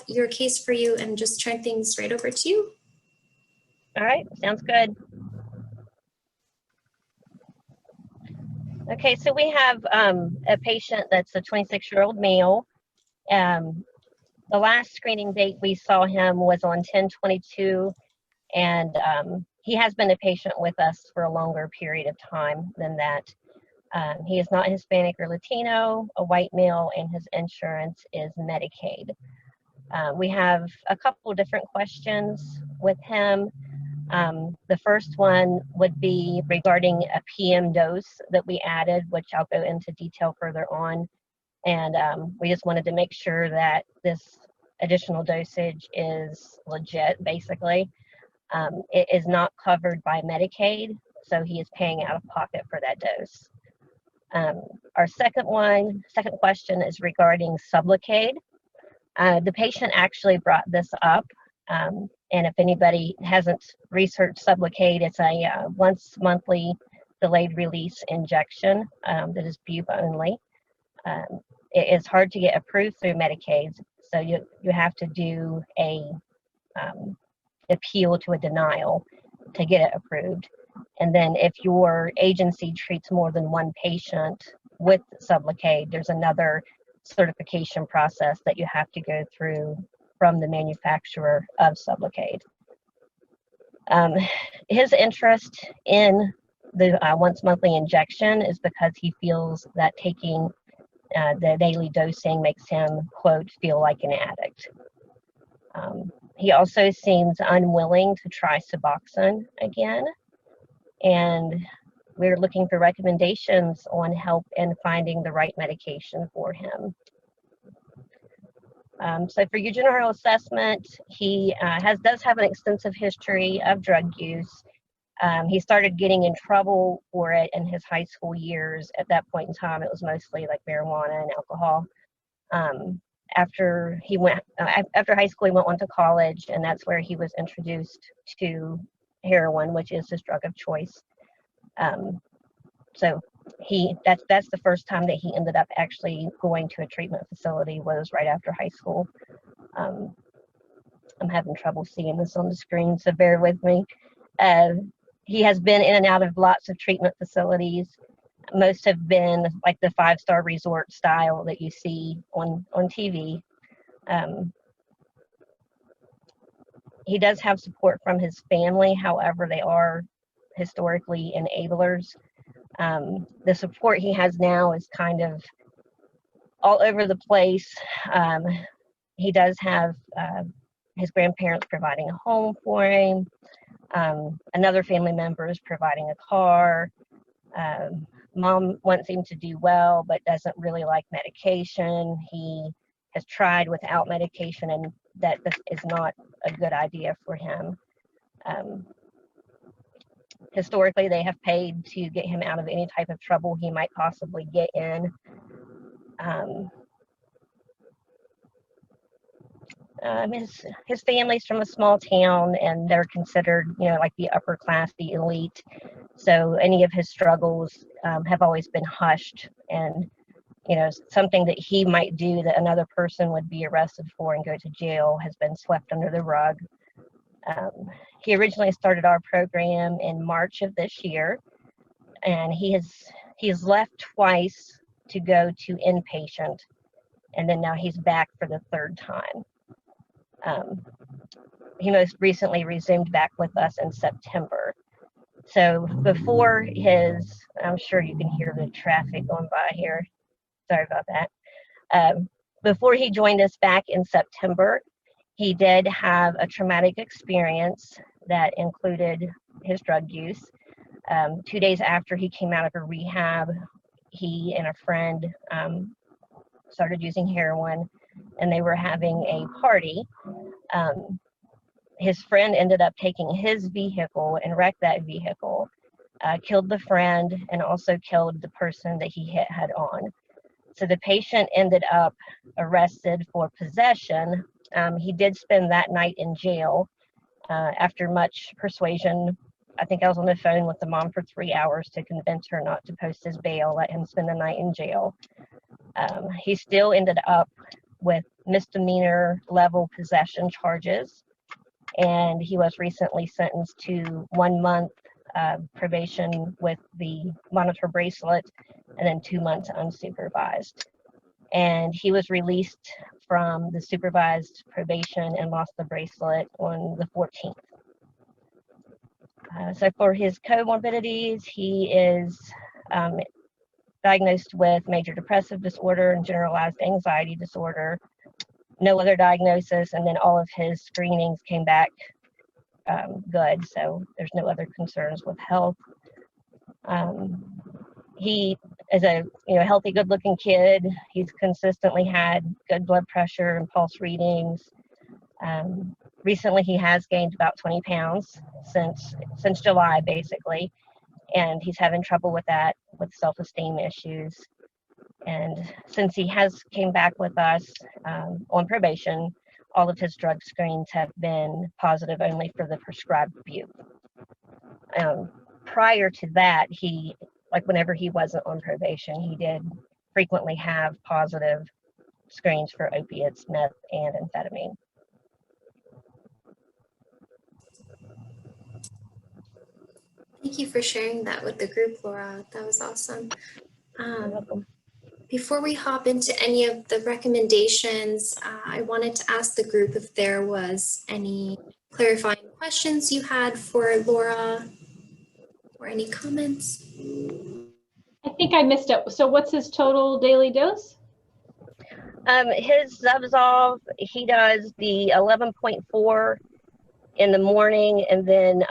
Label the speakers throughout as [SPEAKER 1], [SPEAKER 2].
[SPEAKER 1] your case for you and just turn things right over to you.
[SPEAKER 2] All right, sounds good. Okay, so we have a patient that's a 26-year-old male. The last screening date we saw him was on 10/22, and he has been a patient with us for a longer period of time than that. He is not Hispanic or Latino, a white male, and his insurance is Medicaid. We have a couple different questions with him. The first one would be regarding a PM dose that we added, which I'll go into detail further on. And we just wanted to make sure that this additional dosage is legit, basically. It is not covered by Medicaid, so he is paying out of pocket for that dose. Our second question is regarding supplicate. The patient actually brought this up, and if anybody hasn't researched supplicate, it's a once monthly delayed release injection that is bube only. It is hard to get approved through Medicaid, so you have to do a appeal to a denial to get it approved. And then if your agency treats more than one patient with supplicate, there's another certification process that you have to go through from the manufacturer of supplicate. His interest in the once monthly injection is because he feels that taking the daily dosing makes him, quote, feel like an addict. He also seems unwilling to try Suboxone again, and we're looking for recommendations on help in finding the right medication for him. So for your general assessment, he does have an extensive history of drug use. He started getting in trouble for it in his high school years. At that point in time, it was mostly like marijuana and alcohol. After high school, he went on to college, and that's where he was introduced to heroin, which is his drug of choice. So that's the first time that he ended up actually going to a treatment facility, was right after high school. I'm having trouble seeing this on the screen, so bear with me. He has been in and out of lots of treatment facilities. Most have been like the 5-star resort style that you see on TV. He does have support from his family, however, they are historically enablers. The support he has now is kind of all over the place. He does have his grandparents providing a home for him. Another family member is providing a car. Mom wants him to do well, but doesn't really like medication. He has tried without medication, and that this is not a good idea for him. Historically, they have paid to get him out of any type of trouble he might possibly get in. His family's from a small town, and they're considered, like the upper class, the elite. So any of his struggles have always been hushed, and something that he might do that another person would be arrested for and go to jail has been swept under the rug. He originally started our program in March of this year, and he has left twice to go to inpatient, and then now he's back for the third time. He most recently resumed back with us in September. So before I'm sure you can hear the traffic going by here. Sorry about that. Before he joined us back in September, he did have a traumatic experience that included his drug use. 2 days after he came out of a rehab, he and a friend started using heroin, and they were having a party. His friend ended up taking his vehicle and wrecked that vehicle, killed the friend, and also killed the person that he hit head on. So the patient ended up arrested for possession. He did spend that night in jail. After much persuasion, I think I was on the phone with the mom for 3 hours to convince her not to post his bail, let him spend the night in jail. He still ended up with misdemeanor level possession charges. And he was recently sentenced to 1 month probation with the monitor bracelet and then 2 months unsupervised. And he was released from the supervised probation and lost the bracelet on the 14th. So for his comorbidities, he is diagnosed with major depressive disorder and generalized anxiety disorder. No other diagnosis, and then all of his screenings came back good, so there's no other concerns with health. He is a healthy, good-looking kid. He's consistently had good blood pressure and pulse readings. Recently, he has gained about 20 pounds since July, basically, and he's having trouble with that, with self-esteem issues. And since he has came back with us on probation, all of his drug screens have been positive only for the prescribed bupe. Prior to that, whenever he wasn't on probation, he did frequently have positive screens for opiates, meth, and amphetamine.
[SPEAKER 1] Thank you for sharing that with the group, Laura. That was awesome.
[SPEAKER 2] You're welcome.
[SPEAKER 1] Before we hop into any of the recommendations, I wanted to ask the group if there was any clarifying questions you had for Laura or any comments.
[SPEAKER 3] I think I missed it. So what's his total daily dose?
[SPEAKER 2] His Zubsolv, he does the 11.4 in the morning, and then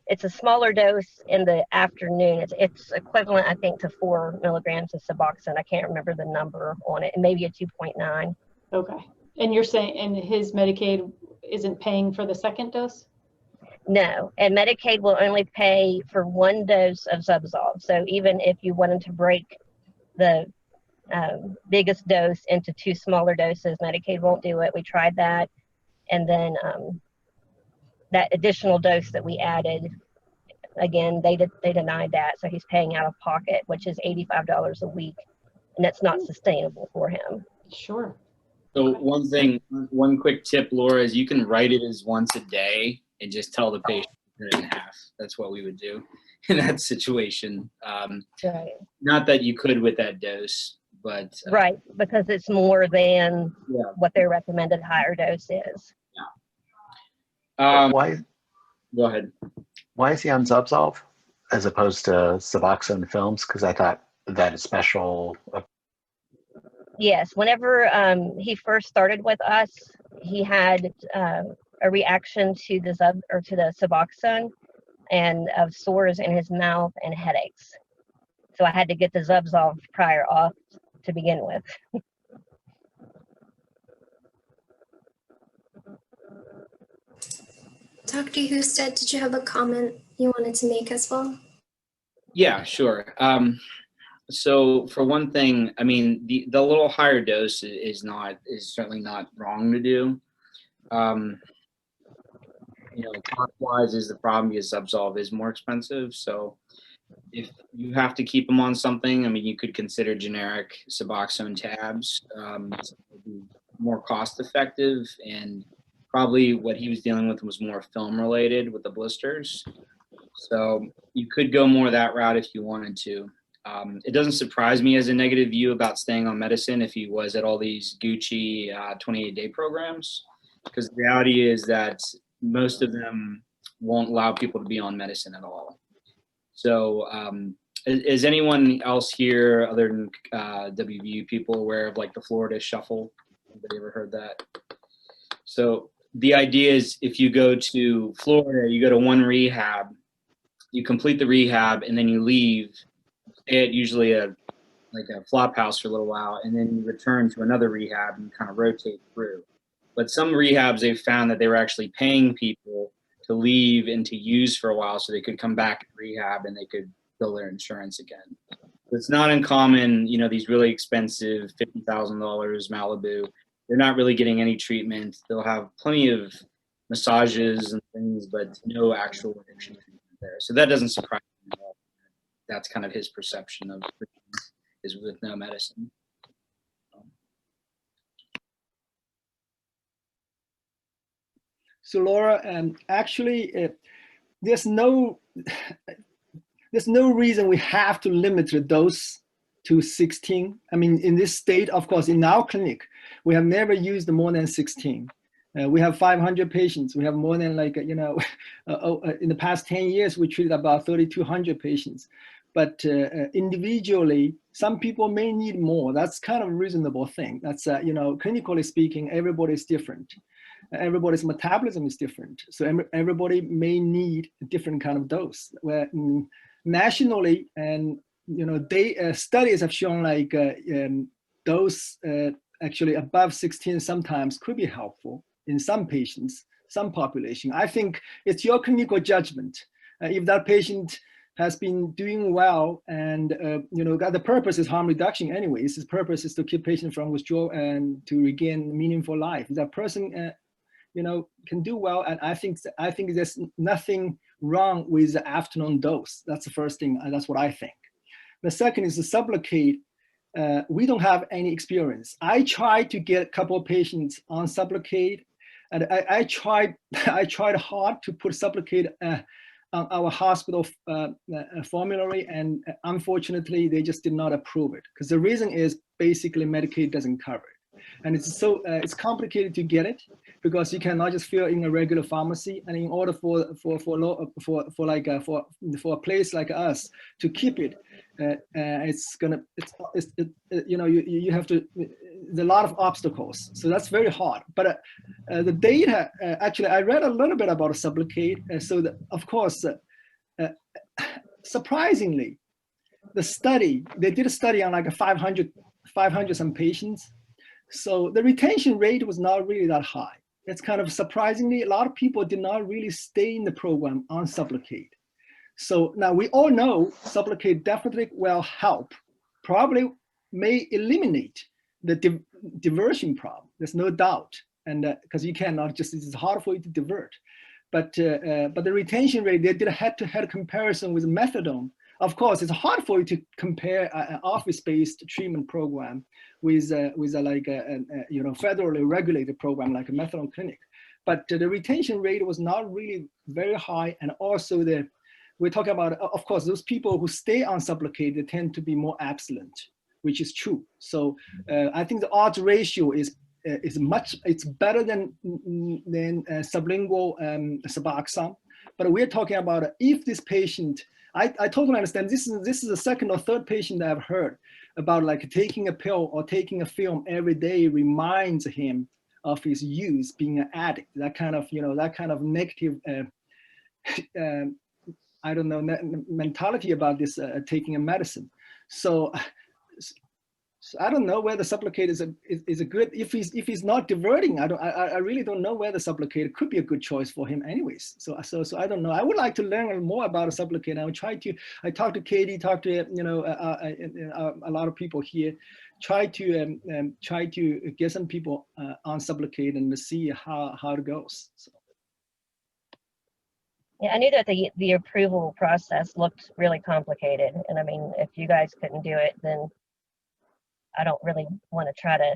[SPEAKER 2] it's a smaller dose in the afternoon. It's equivalent, I think, to 4 milligrams of Suboxone. I can't remember the number on it, and maybe a 2.9.
[SPEAKER 3] Okay. And you're saying, and his Medicaid isn't paying for the second dose?
[SPEAKER 2] No, and Medicaid will only pay for 1 dose of Zubsolv. So even if you wanted to break the biggest dose into 2 smaller doses, Medicaid won't do it. We tried that, and then that additional dose that we added, again, they denied that, so he's paying out of pocket, which is $85 a week, and that's not sustainable for him.
[SPEAKER 3] Sure.
[SPEAKER 4] So one quick tip, Laura, is you can write it as once a day and just tell the patient to cut it in half. That's what we would do in that situation.
[SPEAKER 2] Right. Not
[SPEAKER 4] that you could with that dose, but
[SPEAKER 2] right, because it's more than what their recommended higher dose is.
[SPEAKER 5] Why?
[SPEAKER 4] Go ahead.
[SPEAKER 5] Why is he on Zubsolv as opposed to Suboxone films? Because I thought that is special.
[SPEAKER 2] Yes, whenever he first started with us, he had a reaction to the Suboxone and of sores in his mouth and headaches. So I had to get the Zubsolv prior off to begin with.
[SPEAKER 1] Dr. Husted, did you have a comment you wanted to make as well?
[SPEAKER 4] Yeah, sure. So for one thing, I mean, the little higher dose is certainly not wrong to do. Cost-wise is the problem because Zubsolv is more expensive. So if you have to keep them on something, I mean, you could consider generic Suboxone tabs. So it would be more cost-effective, and probably what he was dealing with was more film-related with the blisters. So you could go more that route if you wanted to. It doesn't surprise me as a negative view about staying on medicine if he was at all these Gucci 28-day programs, because the reality is that most of them won't allow people to be on medicine at all. So is anyone else here other than WVU people aware of like the Florida Shuffle? Anybody ever heard that? So the idea is if you go to Florida, you go to one rehab, you complete the rehab, and then you leave, stay at usually a flop house for a little while, and then you return to another rehab and kind of rotate through. But some rehabs, they've found that they were actually paying people to leave and to use for a while so they could come back to rehab and they could bill their insurance again. So it's not uncommon, these really expensive $50,000 Malibu, they're not really getting any treatment. They'll have plenty of massages and things, but no actual addiction treatment there. So that doesn't surprise me at all. That's kind of his perception of is with no medicine.
[SPEAKER 6] So Laura, actually, there's no reason we have to limit the dose to 16. I mean, in this state, of course, in our clinic, we have never used more than 16. We have 500 patients. We have more than like, in the past 10 years, we treated about 3,200 patients. But individually, some people may need more. That's kind of a reasonable thing. That's, clinically speaking, everybody's different. Everybody's metabolism is different. So everybody may need a different kind of dose. Where nationally, and studies have shown like dose actually above 16 sometimes could be helpful in some patients, some population. I think it's your clinical judgment. If that patient has been doing well and the purpose is harm reduction anyways, his purpose is to keep patient from withdrawal and to regain meaningful life. If that person can do well, and I think there's nothing wrong with the afternoon dose. That's the first thing, and that's what I think. The second is the supplicate. We don't have any experience. I tried to get a couple of patients on supplicate, and I tried hard to put supplicate on our hospital formulary, and unfortunately, they just did not approve it because the reason is basically Medicaid doesn't cover it, and it's complicated to get it because you cannot just fill in a regular pharmacy, and in order for a place like us to keep it, you have to, there's a lot of obstacles, so that's very hard. But the data, actually, I read a little bit about supplicate. So of course, surprisingly, they did a study on like 500 some patients. So the retention rate was not really that high. It's kind of surprisingly, a lot of people did not really stay in the program on supplicate. So now we all know supplicate definitely will help, probably may eliminate the diversion problem. There's no doubt, and because you cannot just, it's hard for you to divert. But the retention rate, they did a head-to-head comparison with methadone. Of course, it's hard for you to compare an office-based treatment program with a federally regulated program like a methadone clinic. But the retention rate was not really very high, and also we're talking about, of course, those people who stay on supplicate, they tend to be more abstinent, which is true. So I think the odds ratio is better than sublingual Suboxone. But we're talking about if this patient, I totally understand. This is the second or third patient that I've heard about, like taking a pill or taking a film every day reminds him of his use, being an addict. That kind of negative, I don't know, mentality about this taking a medicine. So I don't know whether supplicate is a good, if he's not diverting, I really don't know whether supplicate could be a good choice for him anyways. So I don't know. I would like to learn more about a supplicate. I talked to Katie, talked to a lot of people here, try to get some people on supplicate and to see how it goes. So.
[SPEAKER 2] Yeah, I knew that the approval process looked really complicated, and I mean, if you guys couldn't do it, then I don't really want to try to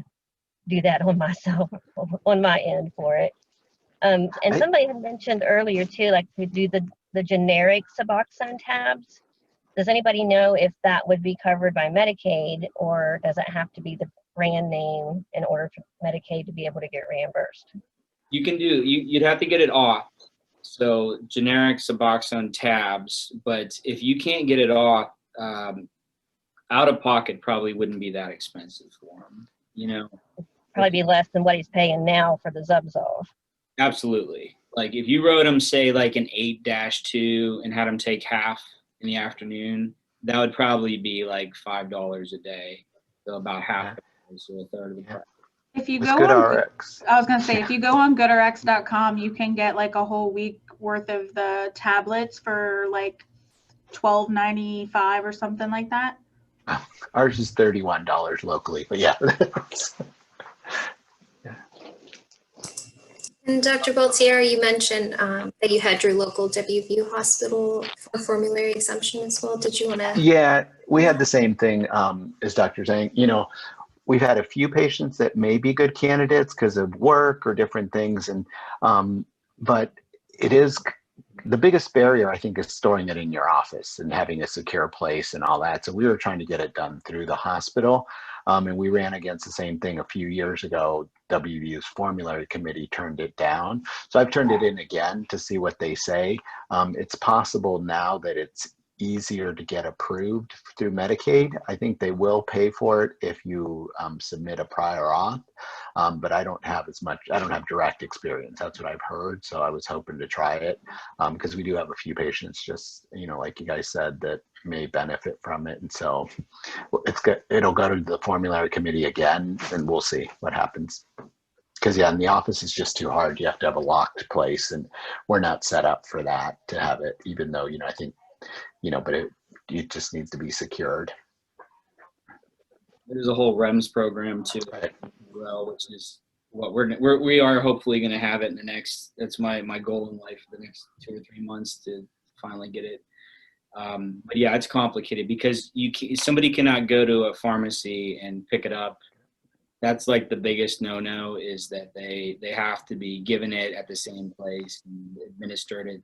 [SPEAKER 2] do that on myself, on my end for it. And somebody had mentioned earlier too, like to do the generic Suboxone tabs. Does anybody know if that would be covered by Medicaid, or does it have to be the brand name in order for Medicaid to be able to get reimbursed?
[SPEAKER 4] You can do, you'd have to get it off. So generic Suboxone tabs, but if you can't get it off, out of pocket probably wouldn't be that expensive for him,
[SPEAKER 2] Probably be less than what he's paying now for the Zubsolv.
[SPEAKER 4] Absolutely. Like if you wrote him, say, like an 8-2 and had him take half in the afternoon, that would probably be like $5 a day. So about half, so a third of the price.
[SPEAKER 7] If you
[SPEAKER 5] It's
[SPEAKER 7] go
[SPEAKER 5] GoodRx.
[SPEAKER 7] I was going to say, if you go on GoodRx.com, you can get like a whole week worth of the tablets for like $12.95 or something like that.
[SPEAKER 5] Ours is $31 locally, but yeah.
[SPEAKER 1] And Dr. Baltier, you mentioned that you had your local WVU hospital for formulary exemption as well. Did you want to?
[SPEAKER 5] Yeah, we had the same thing as Dr. Zhang. We've had a few patients that may be good candidates because of work or different things, and But it is the biggest barrier, I think, is storing it in your office and having a secure place and all that. So we were trying to get it done through the hospital. And we ran against the same thing a few years ago. WVU's formulary committee turned it down. So I've turned it in again to see what they say. It's possible now that it's easier to get approved through Medicaid. I think they will pay for it if you submit a prior auth. But I don't have direct experience. That's what I've heard. So I was hoping to try it because we do have a few patients, just, like you guys said, that may benefit from it. And so it'll go to the formulary committee again, and we'll see what happens. Because in the office is just too hard. You have to have a locked place, and we're not set up for that to have it, even though, I think, but it just needs to be secured.
[SPEAKER 4] There's a whole REMS program too,
[SPEAKER 5] Right.
[SPEAKER 4] well, which is what we are hopefully going to have it in the next. That's my goal in life for the next 2 or 3 months to finally get it. But yeah, it's complicated because somebody cannot go to a pharmacy and pick it up. That's like the biggest no-no, is that they have to be given it at the same place and administered it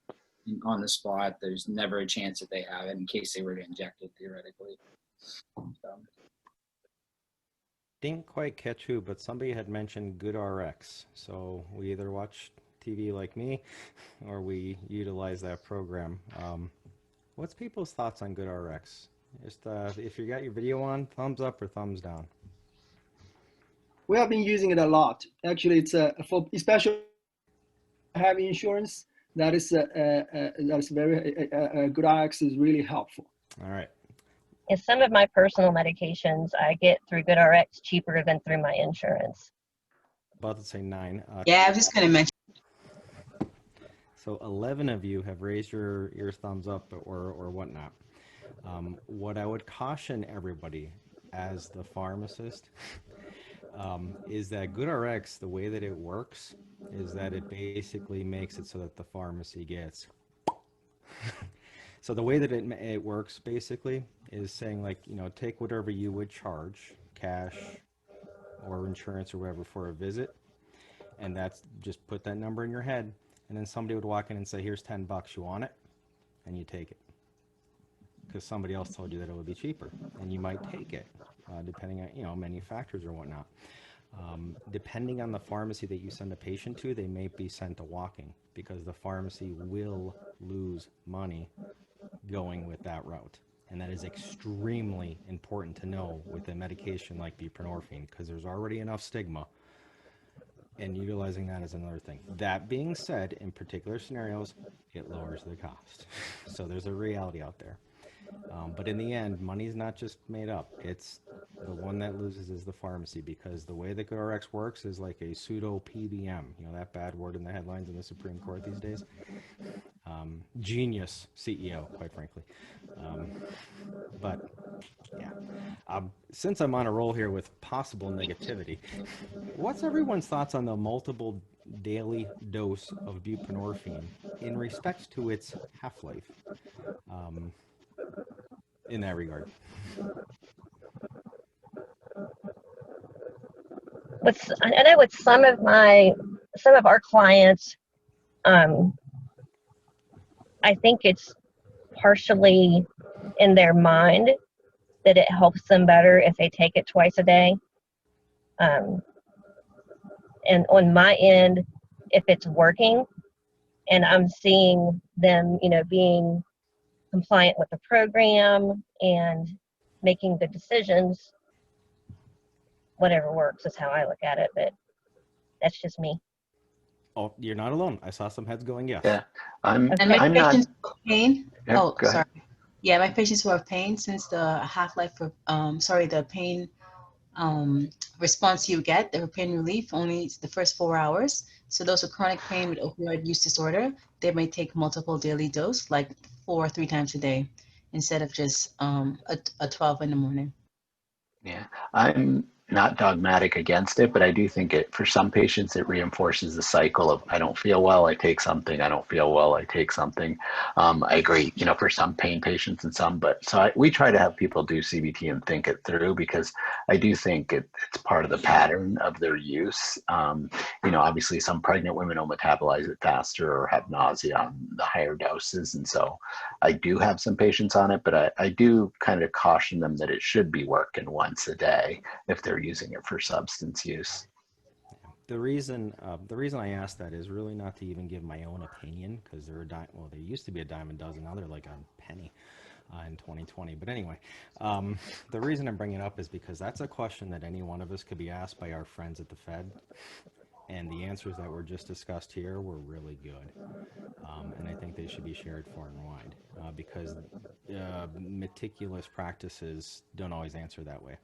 [SPEAKER 4] on the spot. There's never a chance that they have it in case they were to inject it theoretically. So.
[SPEAKER 8] Didn't quite catch who, but somebody had mentioned GoodRx. So we either watch TV like me or we utilize that program. What's people's thoughts on GoodRx? Just if you got your video on, thumbs up or thumbs down?
[SPEAKER 6] We have been using it a lot. Actually, it's for especially have insurance. That's very GoodRx is really helpful.
[SPEAKER 8] All right.
[SPEAKER 2] And some of my personal medications I get through GoodRx cheaper than through my insurance.
[SPEAKER 8] About to say 9.
[SPEAKER 9] Yeah, I was just going to mention.
[SPEAKER 8] So 11 of you have raised your thumbs up or whatnot. What I would caution everybody as the pharmacist is that GoodRx, the way that it works is that it basically makes it so that the pharmacy gets. So the way that it works basically is saying, like, take whatever you would charge, cash or insurance or whatever, for a visit, and that's just put that number in your head, and then somebody would walk in and say, here's $10, you want it? And you take it because somebody else told you that it would be cheaper, and you might take it depending on manufacturers or whatnot. Depending on the pharmacy that you send a patient to, they may be sent to walk-in because the pharmacy will lose money going with that route. And that is extremely important to know with a medication like buprenorphine, because there's already enough stigma, and utilizing that is another thing. That being said, in particular scenarios, it lowers the cost. So there's a reality out there. But in the end, money is not just made up. It's the one that loses is the pharmacy, because the way that GoodRx works is like a pseudo PBM. That bad word in the headlines in the Supreme Court these days. Genius CEO, quite frankly. But yeah, since I'm on a roll here with possible negativity, what's everyone's thoughts on the multiple daily dose of buprenorphine in respect to its half-life? In that regard.
[SPEAKER 2] I know with some of our clients, I think it's partially in their mind that it helps them better if they take it twice a day. And on my end, if it's working and I'm seeing them, being compliant with the program and making good decisions, whatever works is how I look at it, but that's just me.
[SPEAKER 8] Oh, you're not alone. I saw some heads going yes.
[SPEAKER 5] Yeah,
[SPEAKER 9] And my
[SPEAKER 5] I'm
[SPEAKER 9] patients
[SPEAKER 5] not.
[SPEAKER 9] who have pain.
[SPEAKER 5] Yeah,
[SPEAKER 9] Oh,
[SPEAKER 5] go ahead.
[SPEAKER 9] sorry. Yeah, my patients who have pain, since the half-life of the pain response you get, the pain relief, only the first 4 hours. So those with chronic pain with opioid use disorder, they may take multiple daily dose, like 4 or 3 times a day, instead of just a 12 in the morning.
[SPEAKER 5] Yeah, I'm not dogmatic against it, but I do think it, for some patients, it reinforces the cycle of I don't feel well, I take something, I don't feel well, I take something. I agree, you know, for some pain patients and some, but we try to have people do CBT and think it through, because I do think it's part of the pattern of their use. You know, obviously some pregnant women will metabolize it faster or have nausea on the higher doses. And so I do have some patients on it, but I do kind of caution them that it should be working once a day if they're using it for substance use.
[SPEAKER 8] The reason I asked that is really not to even give my own opinion, because they used to be a dime a dozen, now they're like a penny in 2020. But anyway, the reason I'm bringing it up is because that's a question that any one of us could be asked by our friends at the Fed, and the answers that were just discussed here were really good, and I think they should be shared far and wide, because meticulous practices don't always answer that way.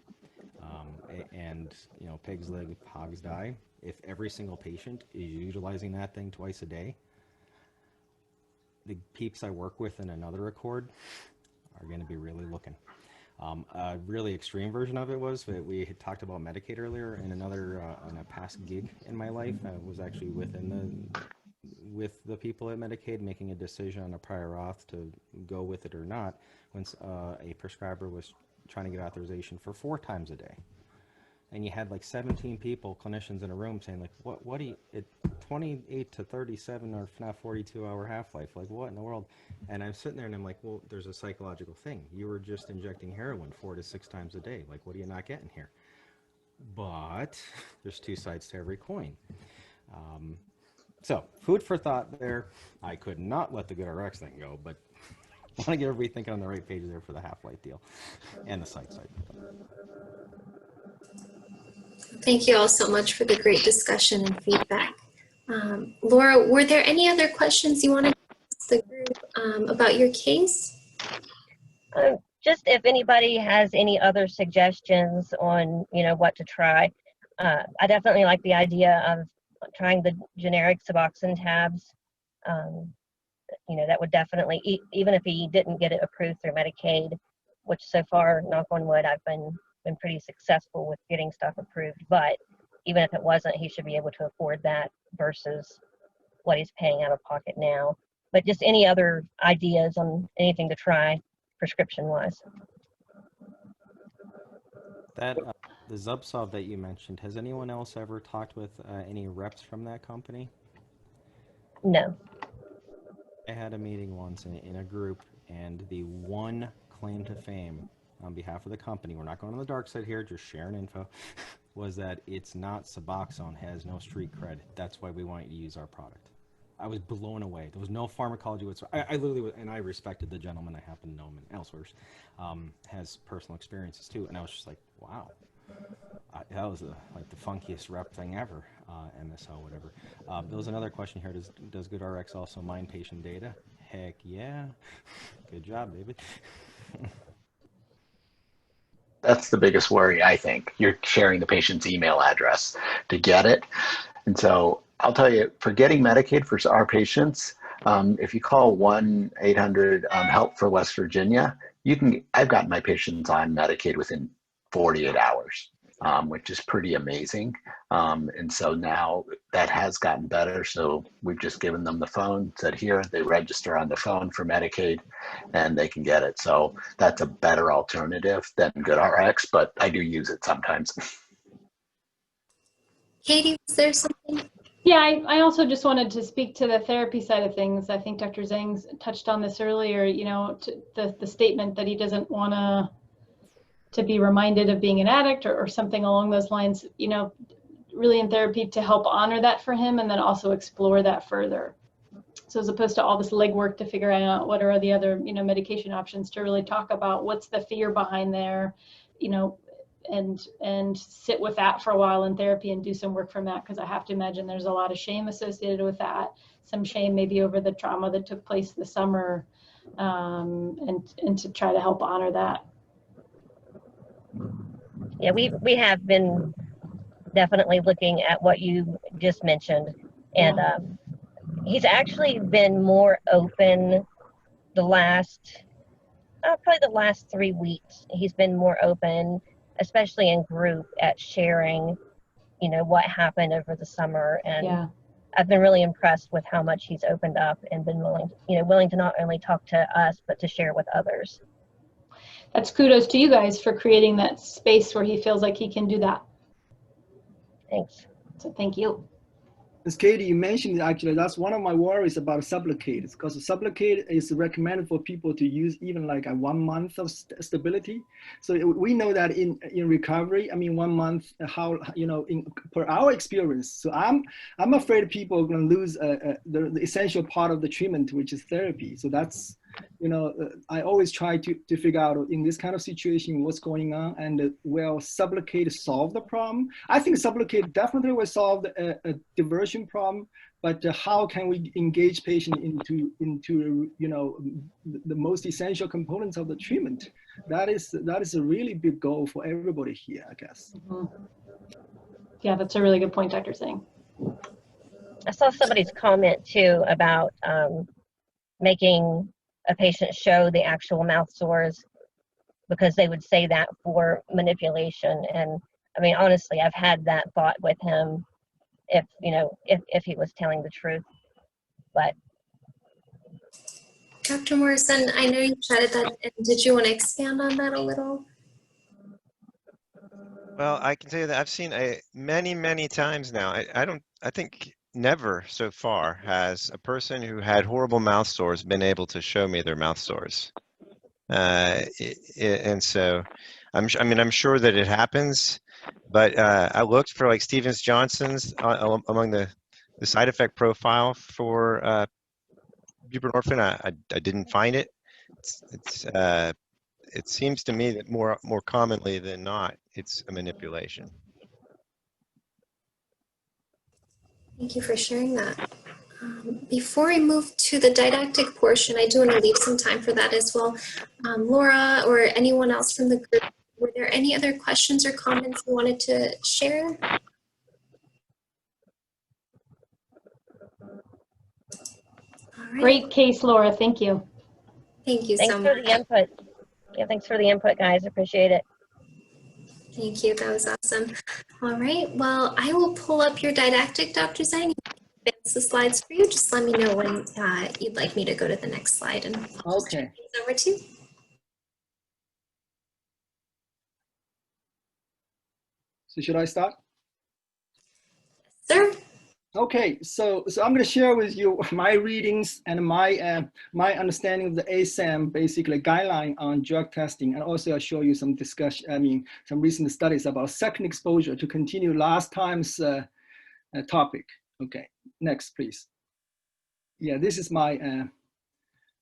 [SPEAKER 8] And you know, pigs live, hogs die. If every single patient is utilizing that thing twice a day, the peeps I work with in another accord are going to be really looking. A really extreme version of it was that we had talked about Medicaid earlier, in in a past gig in my life. I was actually with the people at Medicaid making a decision on a prior auth to go with it or not, when a prescriber was trying to get authorization for 4 times a day. And you had like 17 people, clinicians in a room saying like, what do you, 28 to 37 or not 42-hour half-life, like what in the world? And I'm sitting there and I'm like, well, there's a psychological thing. You were just injecting heroin 4 to 6 times a day. Like, what are you not getting here? But there's 2 sides to every coin. So food for thought there. I could not let the GoodRx thing go, but I want to get everybody thinking on the right page there for the half-life deal and the site side.
[SPEAKER 1] Thank you all so much for the great discussion and feedback. Laura, were there any other questions you wanted to ask the group about your case?
[SPEAKER 2] Just if anybody has any other suggestions on, you know, what to try. I definitely like the idea of trying the generic Suboxone tabs. You know, that would definitely, even if he didn't get it approved through Medicaid, which so far, knock on wood, I've been pretty successful with getting stuff approved. But even if it wasn't, he should be able to afford that versus what he's paying out of pocket now. But just any other ideas on anything to try prescription-wise.
[SPEAKER 8] That the Zubsolv that you mentioned, has anyone else ever talked with any reps from that company?
[SPEAKER 2] No.
[SPEAKER 8] I had a meeting once in a group, and the one claim to fame on behalf of the company, we're not going on the dark side here, just sharing info, was that it's not Suboxone, has no street cred. That's why we want you to use our product. I was blown away. There was no pharmacology whatsoever. I literally was, and I respected the gentleman. I happen to know him elsewhere, has personal experiences too. And I was just like, wow. That was like the funkiest rep thing ever, MSO, whatever. There was another question here. Does GoodRx also mine patient data? Heck yeah. Good job, David.
[SPEAKER 5] That's the biggest worry, I think. You're sharing the patient's email address to get it. And so I'll tell you, for getting Medicaid for our patients, if you call 1-800-HELP for West Virginia, I've gotten my patients on Medicaid within 48 hours. Which is pretty amazing. And so now that has gotten better. So we've just given them the phone, said here, they register on the phone for Medicaid and they can get it. So that's a better alternative than GoodRx, but I do use it sometimes.
[SPEAKER 1] Katie, was there something?
[SPEAKER 3] Yeah, I also just wanted to speak to the therapy side of things. I think Dr. Zhang touched on this earlier, you know, the statement that he doesn't want to be reminded of being an addict or something along those lines, you know, really in therapy to help honor that for him and then also explore that further. So as opposed to all this legwork to figure out what are the other, you know, medication options, to really talk about what's the fear behind there, you know, and sit with that for a while in therapy and do some work from that, because I have to imagine there's a lot of shame associated with that, some shame maybe over the trauma that took place this summer, and to try to help honor that.
[SPEAKER 2] Yeah, we have been definitely looking at what you just mentioned, and he's actually been more open the last, probably the last 3 weeks. He's been more open especially in group, at sharing, you know, what happened over the summer. And
[SPEAKER 3] Yeah.
[SPEAKER 2] I've been really impressed with how much he's opened up and been willing to not only talk to us, but to share with others.
[SPEAKER 3] That's kudos to you guys for creating that space where he feels like he can do that.
[SPEAKER 2] Thanks.
[SPEAKER 3] So thank you.
[SPEAKER 6] As Katie, you mentioned, actually, that's one of my worries about supplicate, because supplicate is recommended for people to use even like a 1 month of stability. So we know that in recovery, I mean, 1 month, how, you know, per our experience. So I'm afraid people are going to lose the essential part of the treatment, which is therapy. So that's, you know, I always try to figure out in this kind of situation what's going on, and will supplicate solve the problem? I think supplicate definitely will solve a diversion problem, but how can we engage patient into you know, the most essential components of the treatment? That is a really big goal for everybody here, I guess.
[SPEAKER 3] Mm-hmm. Yeah, that's a really good point, Dr. Zhang.
[SPEAKER 2] I saw somebody's comment too about making a patient show the actual mouth sores, because they would say that for manipulation. And I mean, honestly, I've had that thought with him, if, you know, if he was telling the truth. But
[SPEAKER 1] Dr. Morrison, I know you chatted that, and did you want to expand on that a little?
[SPEAKER 10] Well, I can tell you that I've seen many times now. I think never so far has a person who had horrible mouth sores been able to show me their mouth sores. And so I'm sure that it happens, but I looked for like Stevens-Johnson's among the side effect profile for buprenorphine. I didn't find it. It seems to me that more commonly than not, it's a manipulation.
[SPEAKER 1] Thank you for sharing that. Before I move to the didactic portion, I do want to leave some time for that as well. Laura or anyone else from the group, were there any other questions or comments you wanted to share? All right.
[SPEAKER 3] Great case, Laura. Thank you.
[SPEAKER 1] Thank you
[SPEAKER 2] thanks
[SPEAKER 1] so
[SPEAKER 2] for
[SPEAKER 1] much.
[SPEAKER 2] the input. Yeah, thanks for the input, guys. Appreciate it.
[SPEAKER 1] Thank you. That was awesome. All right. Well, I will pull up your didactic, Dr. Zhang. Advance the slides for you. Just let me know when you'd like me to go to the next slide, and I'll just turn things over to you.
[SPEAKER 6] So should I start?
[SPEAKER 1] Sir.
[SPEAKER 6] Okay, so I'm going to share with you my readings and my my understanding of the ASM, basically guideline on drug testing, and also I'll show you some discussion. I mean, some recent studies about second exposure to continue last time's topic. Okay, next, please. Yeah, this is my.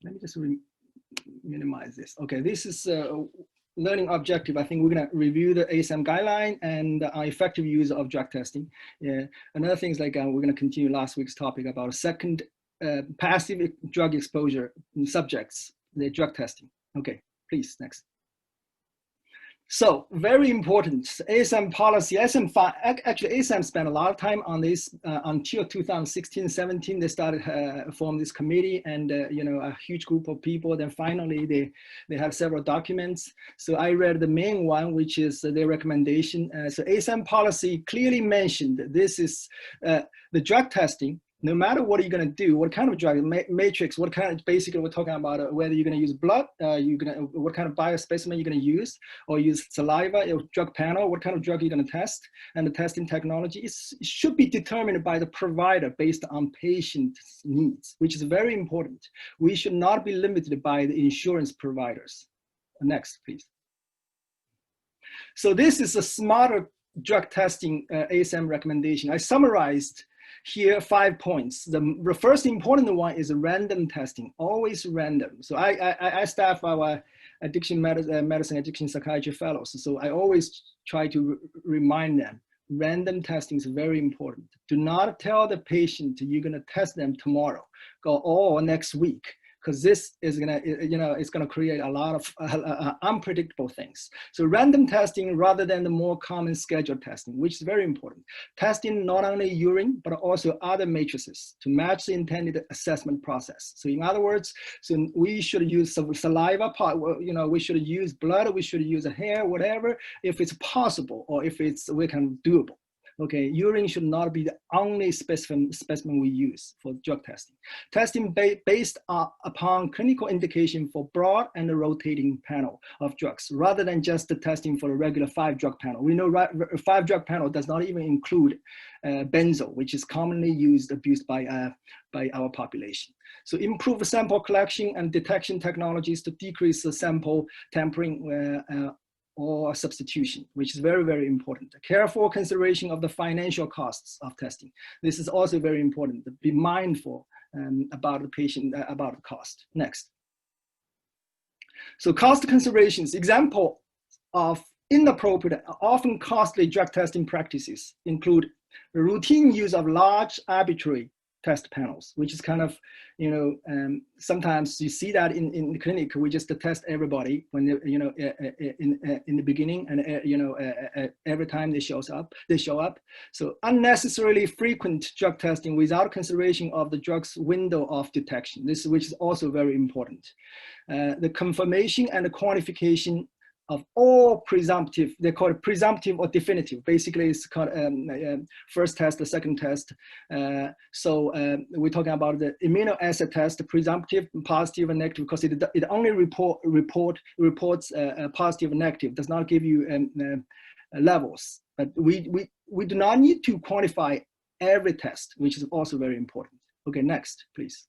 [SPEAKER 6] Let me just minimize this. Okay, this is learning objective. I think we're going to review the ASM guideline and effective use of drug testing. Yeah. Another thing is like we're going to continue last week's topic about second passive drug exposure in subjects, the drug testing. Okay, please, next. So very important, ASM policy, actually ASM spent a lot of time on this until 2016-17. They started form this committee, and you know, a huge group of people. Then finally they have several documents. So I read the main one, which is their recommendation. So ASM policy clearly mentioned this is the drug testing. No matter what you're going to do, what kind of drug, matrix, what kind of, basically we're talking about whether you're going to use blood, what kind of biospecimen you're going to use, or use saliva, or drug panel, what kind of drug you're going to test, and the testing technology it should be determined by the provider based on patient needs, which is very important. We should not be limited by the insurance providers. Next, please. So this is a smarter drug testing ASM recommendation. I summarized here 5 points. The first important one is random testing, always random. So I staff our addiction medicine, addiction psychiatry fellows. So I always try to remind them, random testing is very important. Do not tell the patient you're gonna test them tomorrow, or next week, because this is gonna, it's gonna create a lot of unpredictable things. So random testing rather than the more common scheduled testing, which is very important. Testing not only urine, but also other matrices to match the intended assessment process. So in other words, so we should use some saliva, we should use blood, we should use a hair, whatever, if it's possible, or if we can doable. Okay, urine should not be the only specimen we use for drug testing. Testing based upon clinical indication for broad and rotating panel of drugs, rather than just the testing for a regular 5-drug panel. We know 5-drug panel does not even include benzo, which is commonly abused by our population. So improve sample collection and detection technologies to decrease the sample tampering or substitution, which is very, very important. Careful consideration of the financial costs of testing. This is also very important to be mindful about the patient, about the cost. Next. So cost considerations, example of inappropriate, often costly drug testing practices include the routine use of large arbitrary test panels, which is kind of, sometimes you see that in the clinic, we just test everybody when in the beginning, and every time they show up. So unnecessarily frequent drug testing without consideration of the drug's window of detection. Which is also very important. The confirmation and the quantification of all presumptive, they call it presumptive or definitive. Basically, it's called first test, the second test. So we're talking about the amino acid test, the presumptive, positive, and negative, because it only reports positive and negative, does not give you levels. But we do not need to quantify every test, which is also very important. Okay, next, please.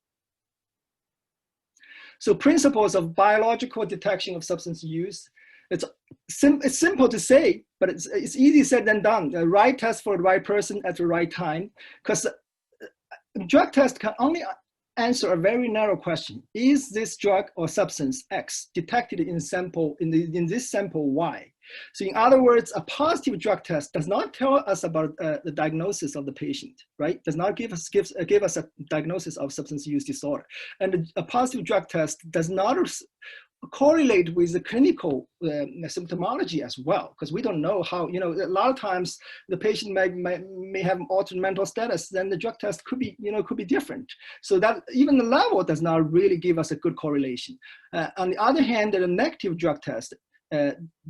[SPEAKER 6] So principles of biological detection of substance use. It's simple to say, but it's easier said than done. The right test for the right person at the right time, because drug test can only answer a very narrow question: is this drug or substance X detected in sample in this sample Y? So in other words, a positive drug test does not tell us about the diagnosis of the patient, right? Does not give us a diagnosis of substance use disorder, and a positive drug test does not correlate with the clinical symptomology as well, because we don't know how, a lot of times the patient may have altered mental status, then the drug test could be different. So that even the level does not really give us a good correlation. On the other hand, the negative drug test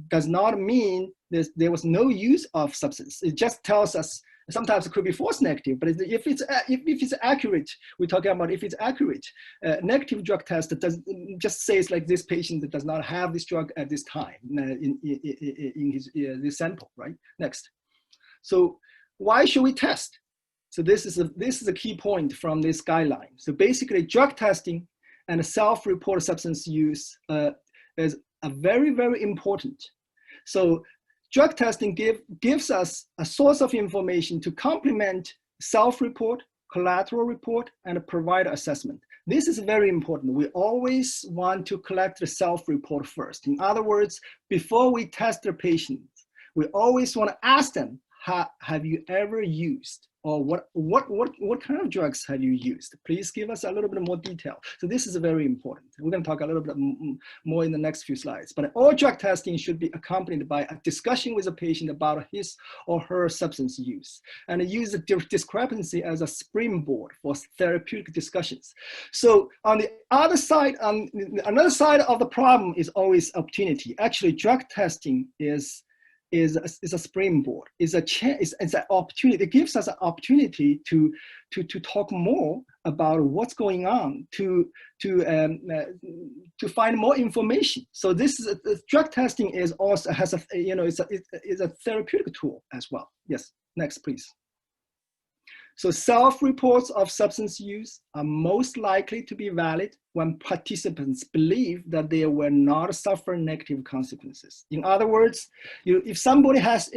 [SPEAKER 6] does not mean there was no use of substance. It just tells us. Sometimes it could be false negative, but if it's accurate, we're talking about if it's accurate. Negative drug test just says like this patient that does not have this drug at this time in his this sample, right? Next. So why should we test? So this is a key point from this guideline. So basically, drug testing and self-reported substance use is a very, very important. So drug testing gives us a source of information to complement self-report, collateral report, and a provider assessment. This is very important. We always want to collect the self-report first. In other words, before we test the patient, we always want to ask them, have you ever used, or what kind of drugs have you used? Please give us a little bit more detail. So this is very important. We're going to talk a little bit more in the next few slides. But all drug testing should be accompanied by a discussion with a patient about his or her substance use, and use the discrepancy as a springboard for therapeutic discussions. So on the other side, another side of the problem is always opportunity. Actually, drug testing is a springboard, is an opportunity. It gives us an opportunity to talk more about what's going on, to find more information. So this is drug testing is also has a is a therapeutic tool as well. Yes, next please. So self-reports of substance use are most likely to be valid when participants believe that they will not suffer negative consequences. In other words, if somebody has,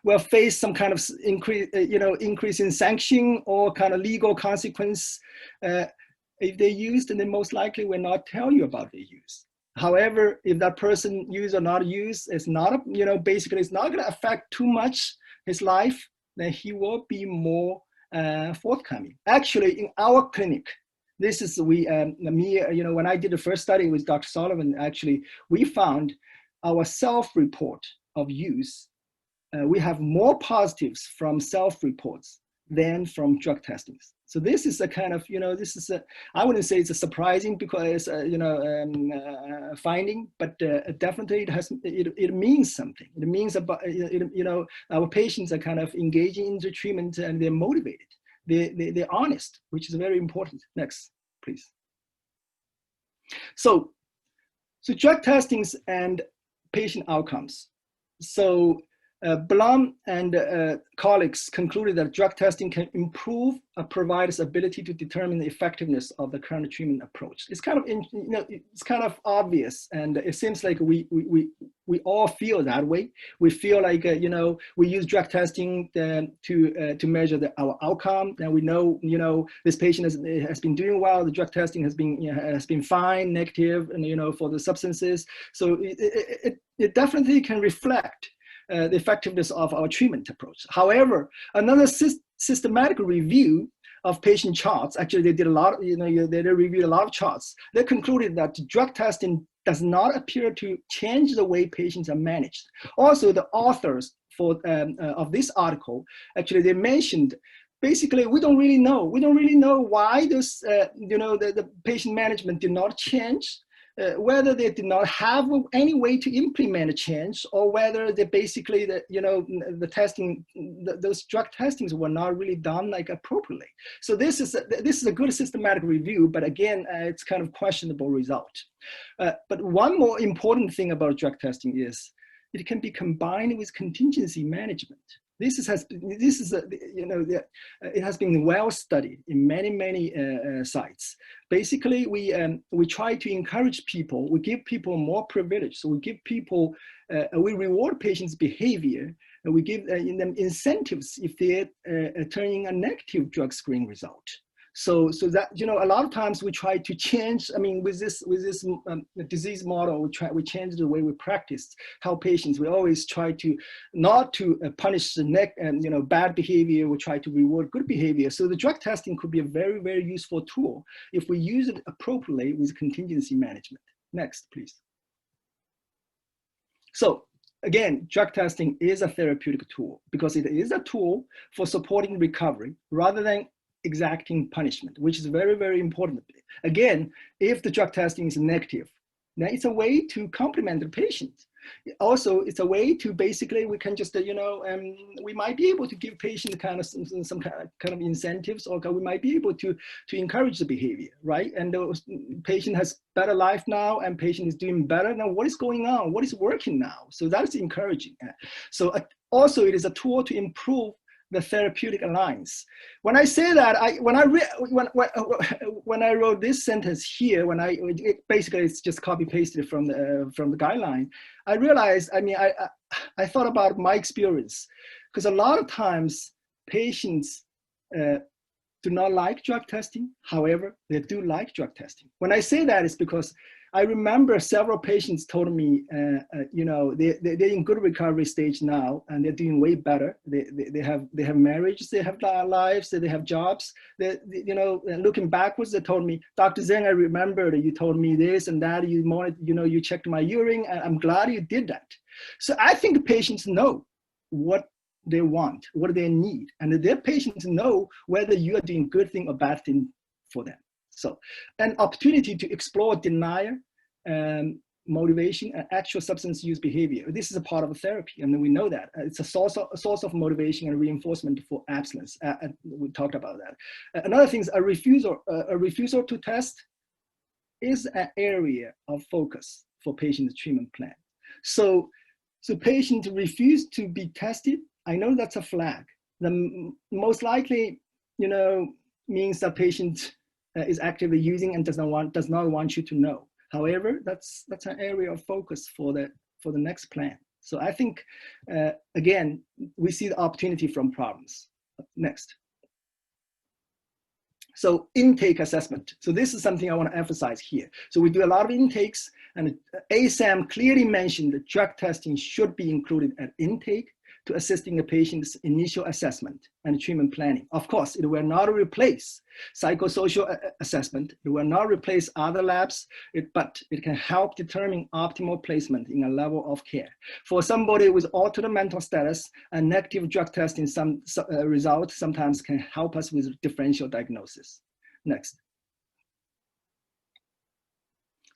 [SPEAKER 6] will face some kind of increase in sanction or kind of legal consequence, if they use, then they most likely will not tell you about their use. However, if that person use or not use, it's not, basically it's not going to affect too much his life, then he will be more forthcoming. Actually, in our clinic, This is when I did the first study with Dr. Sullivan, actually, we found our self-report of use. We have more positives from self-reports than from drug testings. So this is a kind of, I wouldn't say it's a surprising because finding, but definitely it means something. It means about, our patients are kind of engaging in the treatment and they're motivated. They're honest, which is very important. Next, please. So drug testings and patient outcomes. So Blum and colleagues concluded that drug testing can improve a provider's ability to determine the effectiveness of the current treatment approach. It's kind of, it's kind of obvious, and it seems like we all feel that way. We feel like we use drug testing to measure our outcome, and we know this patient has been doing well. The drug testing has been fine, negative, and for the substances. So it definitely can reflect the effectiveness of our treatment approach. However, another systematic review of patient charts, actually they did a lot, they reviewed a lot of charts. They concluded that drug testing does not appear to change the way patients are managed. Also, the authors of this article, actually they mentioned, basically, we don't really know. We don't really know why this, the patient management did not change. Whether they did not have any way to implement a change, or whether they basically, the testing, those drug testings were not really done appropriately. So this is a good systematic review, but again, it's kind of questionable result. But one more important thing about drug testing is it can be combined with contingency management. It has been well studied in many sites. Basically, we try to encourage people. We give people more privilege. So we give people, we reward patients' behavior, and we give them incentives if they turn in a negative drug screen result. So that, a lot of times we try to change, with this disease model, we change the way we practice, how patients, we always try to not to punish the bad behavior, we try to reward good behavior. So the drug testing could be a very, very useful tool if we use it appropriately with contingency management. Next, please. So again, drug testing is a therapeutic tool because it is a tool for supporting recovery rather than exacting punishment, which is very, very important. Again, if the drug testing is negative, then it's a way to complement the patient. Also, it's a way to basically, we can just, we might be able to give patient kind of some kind of incentives, or we might be able to encourage the behavior, right? And the patient has better life now, and patient is doing better. Now, what is going on? What is working now? So that's encouraging. So also, it is a tool to improve the therapeutic alliance. When I say that, when I wrote this sentence here, basically it's just copy pasted from the guideline, I realized, I thought about my experience, because a lot of times patients do not like drug testing. However, they do like drug testing. When I say that, it's because I remember several patients told me, they're in good recovery stage now, and they're doing way better. They have marriages, they have lives, they have jobs. Looking backwards, they told me, Dr. Zeng, I remember that you told me this and that. You checked my urine, and I'm glad you did that. So I think patients know what they want, what they need, and their patients know whether you are doing good thing or bad thing for them. So an opportunity to explore denial, motivation, and actual substance use behavior. This is a part of therapy, and we know that. It's a source of motivation and reinforcement for abstinence. We talked about that. Another thing is a refusal to test is an area of focus for patient treatment plan. So patients refuse to be tested. I know that's a flag. The most likely, means that patient is actively using and does not want you to know. However, that's an area of focus for the next plan. So I think again, we see the opportunity from problems. Next. So intake assessment. So this is something I want to emphasize here. So we do a lot of intakes, and ASM clearly mentioned that drug testing should be included at intake. to assisting a patient's initial assessment and treatment planning. Of course, it will not replace psychosocial assessment. It will not replace other labs, but it can help determine optimal placement in a level of care. For somebody with altered mental status, a negative drug test in some result sometimes can help us with differential diagnosis. Next.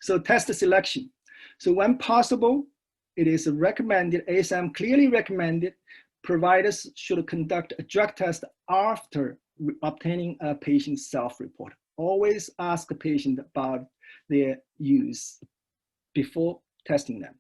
[SPEAKER 6] So test selection. So when possible, it is recommended, ASM clearly recommended, providers should conduct a drug test after obtaining a patient's self-report. Always ask the patient about their use before testing them.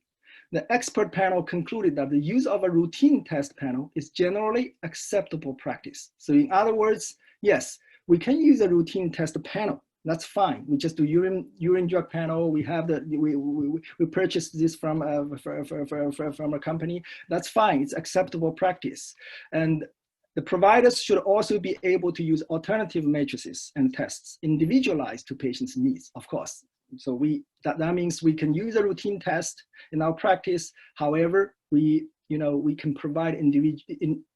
[SPEAKER 6] The expert panel concluded that the use of a routine test panel is generally acceptable practice. So in other words, yes, we can use a routine test panel. That's fine. We just do urine drug panel. We have we purchased this from a company. That's fine. It's acceptable practice. And the providers should also be able to use alternative matrices and tests individualized to patients' needs, of course. So that means we can use a routine test in our practice. However, we can provide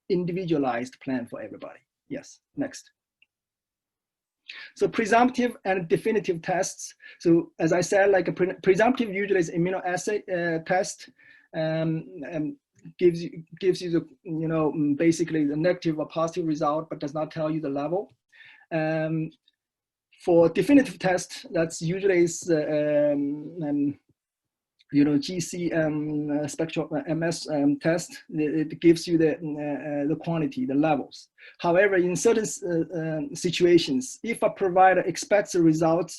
[SPEAKER 6] individualized plan for everybody. Yes. Next. So presumptive and definitive tests. So as I said, like a presumptive usually is immunoassay test, gives you the basically the negative or positive result, but does not tell you the level. For definitive test, that's usually is GC spectral MS test. It gives you the quantity, the levels. However, in certain situations, if a provider expects a result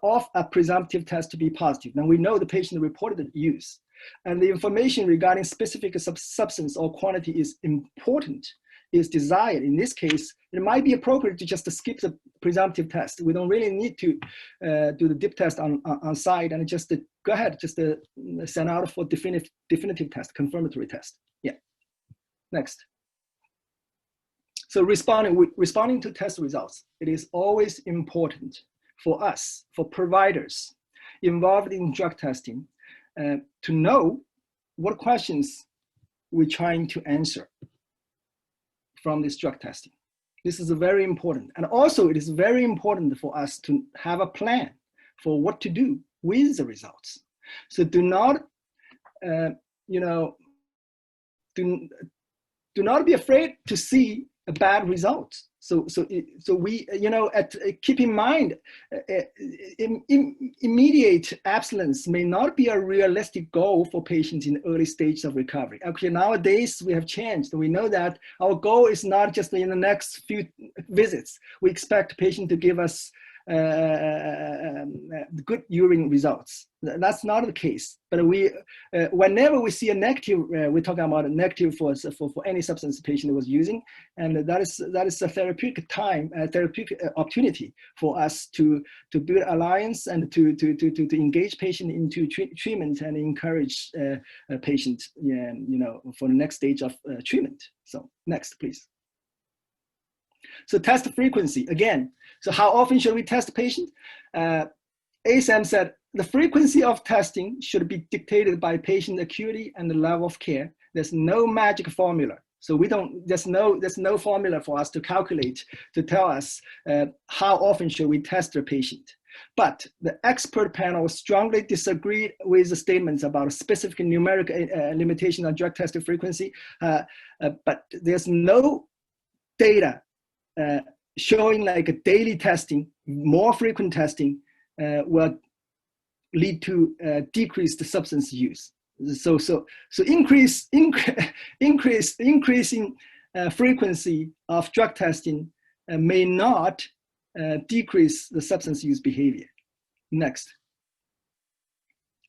[SPEAKER 6] of a presumptive test to be positive, then we know the patient reported use, and the information regarding specific substance or quantity is important, is desired. In this case, it might be appropriate to just skip the presumptive test. We don't really need to do the dip test on site, and just go ahead, just send out for definitive test, confirmatory test. Yeah. Next. So responding to test results, it is always important for us, for providers involved in drug testing, to know what questions we're trying to answer from this drug testing. This is very important. And also it is very important for us to have a plan for what to do with the results. So do not, do not be afraid to see a bad result. So we, keep in mind, immediate abstinence may not be a realistic goal for patients in early stages of recovery. Actually, nowadays we have changed. We know that our goal is not just in the next few visits. We expect patient to give us good urine results. That's not the case. But whenever we see a negative, we're talking about a negative for any substance the patient was using, and that is a therapeutic time, a therapeutic opportunity for us to build alliance and to engage patient into treatment and encourage a patient, for the next stage of treatment. So next, please. So test frequency again. So how often should we test a patient? ASM said the frequency of testing should be dictated by patient acuity and the level of care. There's no magic formula. So there's no formula for us to calculate to tell us how often should we test a patient. But the expert panel strongly disagreed with the statements about specific numeric limitation on drug testing frequency. But there's no data showing like a daily testing, more frequent testing will lead to decreased substance use. So increasing frequency of drug testing may not decrease the substance use behavior. Next.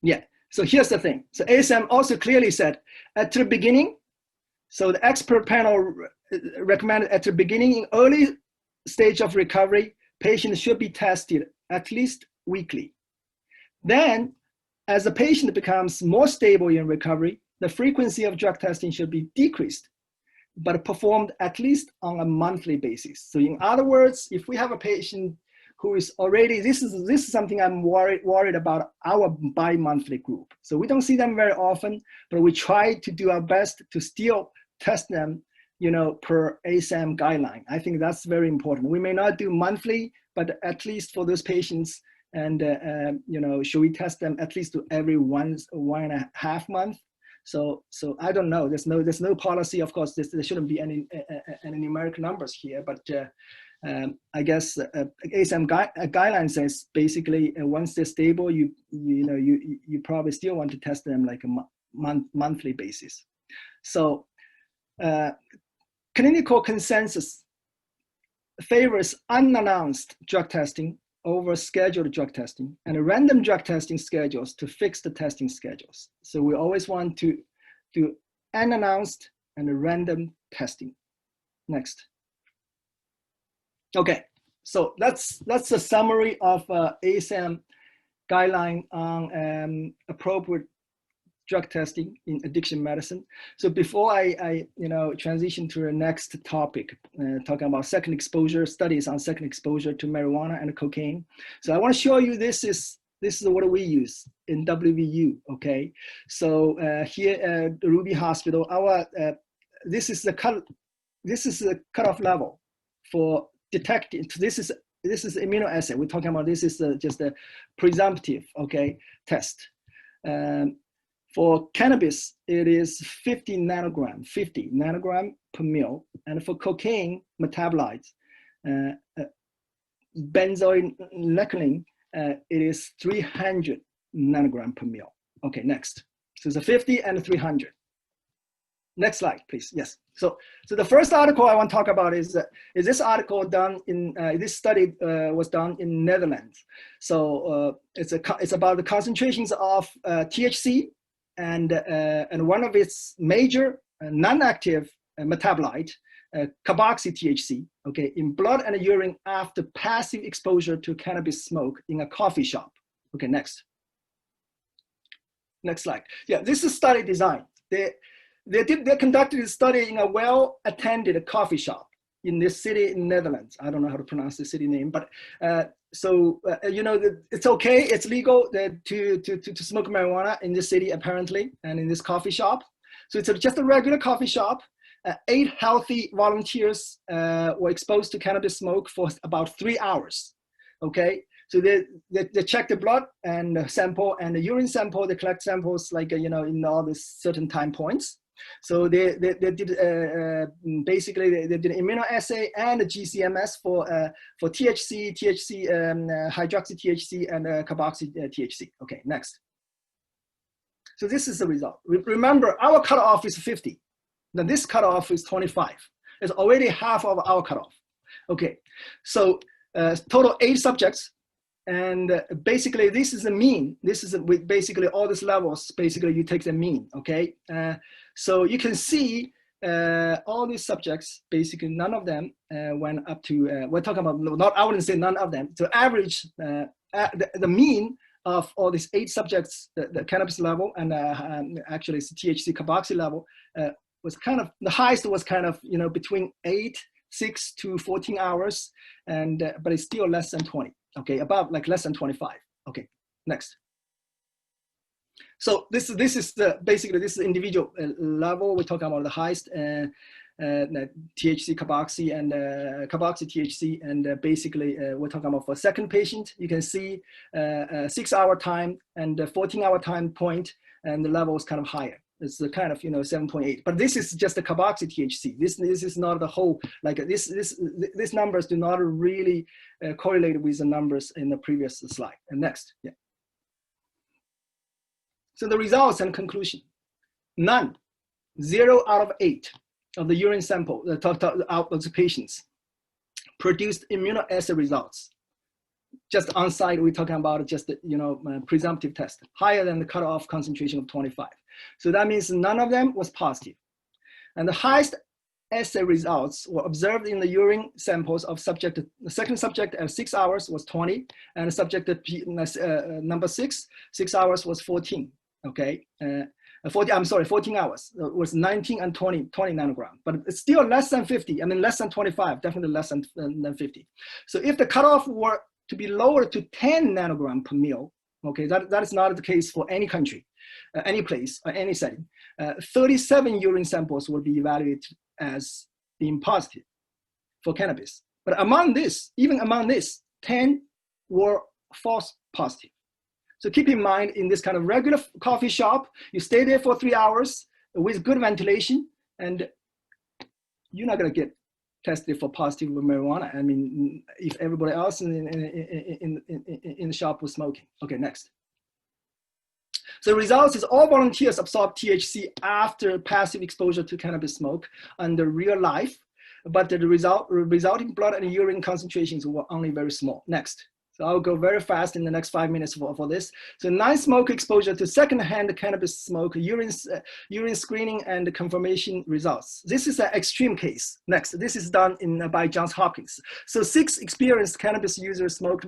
[SPEAKER 6] Yeah, so here's the thing. So ASM also clearly said at the beginning, so the expert panel recommended at the beginning, in early stage of recovery, patients should be tested at least weekly. Then, as the patient becomes more stable in recovery, the frequency of drug testing should be decreased, but performed at least on a monthly basis. So in other words, if we have a patient who is already, this is something I'm worried about our bi-monthly group. So we don't see them very often, but we try to do our best to still test them, you know, per ASM guideline. I think that's very important. We may not do monthly, but at least for those patients, and you know, should we test them at least to every 1.5 months? So I don't know. There's no policy. Of course, there shouldn't be any numeric numbers here. But I guess ASM guideline says basically once they're stable, you probably still want to test them like a monthly basis. So clinical consensus favors unannounced drug testing over scheduled drug testing and random drug testing schedules to fix the testing schedules. So we always want to do unannounced and random testing. Next. Okay, so that's a summary of ASM guideline on appropriate drug testing in addiction medicine. So before I transition to the next topic, talking about second exposure, studies on second exposure to marijuana and cocaine. So I want to show you this is what we use in WVU. Okay, so here at the Ruby Hospital, this is the cutoff level for detecting. This is immunoassay. We're talking about this is just a presumptive, okay, test. For cannabis, it is 50 nanogram per mil. And for cocaine metabolites, benzoyleclin, it is 300 nanogram per mil. Okay, next. So it's a 50 and a 300. Next slide, please. Yes. So the first article I want to talk about is this article done in this study was done in Netherlands. So it's about the concentrations of THC and one of its major non-active metabolite, carboxy THC, okay, in blood and urine after passive exposure to cannabis smoke in a coffee shop. Okay, next. Next slide. Yeah, this is study design. They conducted a study in a well-attended coffee shop in this city in Netherlands. I don't know how to pronounce the city name, but it's okay, it's legal to smoke marijuana in this city apparently, and in this coffee shop. So it's just a regular coffee shop. 8 healthy volunteers were exposed to cannabis smoke for about 3 hours. Okay, so they check the blood and sample and the urine sample. They collect samples like in all these certain time points. So they did basically they did immunoassay and a GCMS for THC, hydroxy THC, and carboxy THC. Okay, next. So this is the result. Remember, our cutoff is 50. Now this cutoff is 25. It's already half of our cutoff. Okay, so total 8 subjects. And basically, this is the mean. This is basically all these levels. Basically, you take the mean. Okay, so you can see all these subjects. Basically, none of them went up to. We're talking about not. I wouldn't say none of them. So average, the mean of all these 8 subjects, the cannabis level, and actually it's THC carboxy level, was kind of the highest was kind of between 6 to 14 hours, and but it's still less than 20. Okay, about like less than 25. Okay, next. So this is basically this is individual level. We're talking about the highest THC carboxy and carboxy THC, and basically we're talking about for second patient. You can see 6-hour time and 14-hour time point, and the level is kind of higher. It's the kind of 7.8, but this is just the carboxy THC. This is not the whole, like these numbers do not really correlate with the numbers in the previous slide. And next, yeah. So the results and conclusion: none, 0 out of 8 of the urine sample out of the patients produced immunoassay results. Just on site, we're talking about just presumptive test higher than the cutoff concentration of 25. So that means none of them was positive. And the highest assay results were observed in the urine samples of subject. The second subject at 6 hours was 20, and the subject at number 6 hours was 14. Okay, 14 hours. It was 19 and 20 nanogram, but it's still less than 50. I mean, less than 25, definitely less than 50. So if the cutoff were to be lower to 10 nanogram per mil, Okay, that is not the case for any country, any place, or any setting. 37 urine samples will be evaluated as being positive for cannabis. But among this, even among this, 10 were false positive. So keep in mind, in this kind of regular coffee shop, you stay there for 3 hours with good ventilation, and you're not going to get tested for positive marijuana. I mean, if everybody else in the shop was smoking. Okay, next. So the results is all volunteers absorbed THC after passive exposure to cannabis smoke under real life, but the resulting blood and urine concentrations were only very small. Next. So I'll go very fast in the next 5 minutes for this. So non-smoke exposure to secondhand cannabis smoke, urine screening and confirmation results. This is an extreme case. Next, this is done by Johns Hopkins. So 6 experienced cannabis users smoked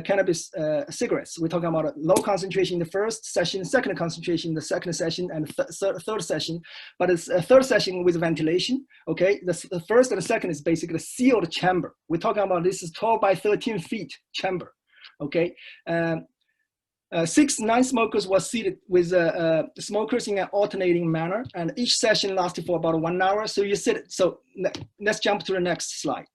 [SPEAKER 6] cannabis cigarettes. We're talking about a low concentration in the first session, second concentration in the second session, and third session. But it's a third session with ventilation. Okay, the first and the second is basically a sealed chamber. We're talking about this is 12 by 13 feet chamber. Okay, 6 non-smokers were seated with smokers in an alternating manner, and each session lasted for about 1 hour. So you sit. So let's jump to the next slide.